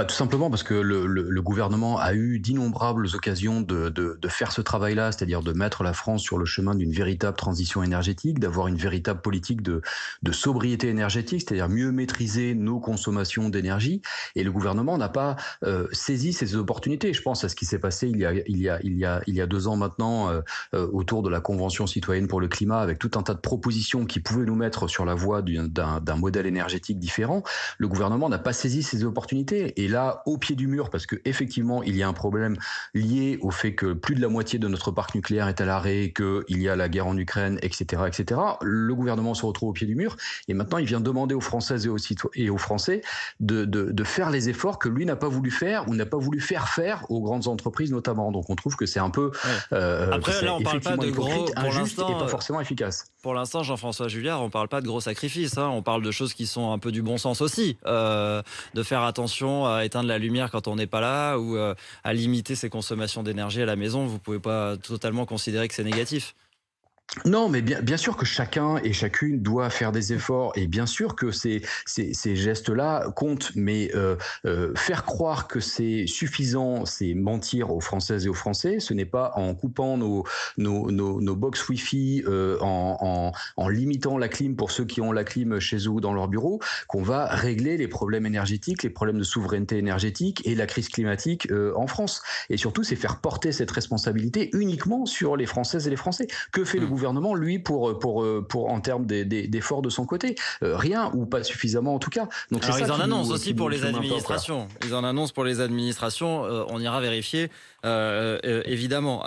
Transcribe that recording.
Tout simplement parce que le gouvernement a eu d'innombrables occasions de faire ce travail-là, c'est-à-dire de mettre la France sur le chemin d'une véritable transition énergétique, d'avoir une véritable politique de sobriété énergétique, c'est-à-dire mieux maîtriser nos consommations d'énergie. Et le gouvernement n'a pas saisi ces opportunités. Je pense à ce qui s'est passé il y a 2 ans maintenant autour de la Convention citoyenne pour le climat, avec tout un tas de propositions qui pouvaient nous mettre sur la voie d'un modèle énergétique différent. Le gouvernement n'a pas saisi ces opportunités. Et là, au pied du mur, parce qu'effectivement, il y a un problème lié au fait que plus de la moitié de notre parc nucléaire est à l'arrêt, qu'il y a la guerre en Ukraine, etc., etc., le gouvernement se retrouve au pied du mur. Et maintenant, il vient demander aux Françaises et aux Français de faire les efforts que lui n'a pas voulu faire ou n'a pas voulu faire aux grandes entreprises notamment. Donc on trouve que c'est un peu, Ouais. que Après, c'est là, on parle pas effectivement de hypocrite, gros, injuste et pas forcément efficace. pour l'instant, Jean-François Juliard, on parle pas de gros sacrifices, hein. On parle de choses qui sont un peu du bon sens aussi, de faire attention à éteindre la lumière quand on n'est pas là ou à limiter ses consommations d'énergie à la maison. Vous pouvez pas totalement considérer que c'est négatif. Non, mais bien sûr que chacun et chacune doit faire des efforts et bien sûr que ces gestes-là comptent, mais faire croire que c'est suffisant, c'est mentir aux Françaises et aux Français. Ce n'est pas en coupant nos box Wi-Fi, en limitant la clim pour ceux qui ont la clim chez eux ou dans leur bureau, qu'on va régler les problèmes énergétiques, les problèmes de souveraineté énergétique et la crise climatique en France. Et surtout, c'est faire porter cette responsabilité uniquement sur les Françaises et les Français. Que fait le Hmm. gouvernement, lui, pour en termes d'efforts de son côté? Rien, ou pas suffisamment en tout cas. Donc c'est Alors, ça ils en annoncent aussi pour qui les nous met un peu en colère. administrations. Ils en annoncent pour les administrations. On ira vérifier, évidemment.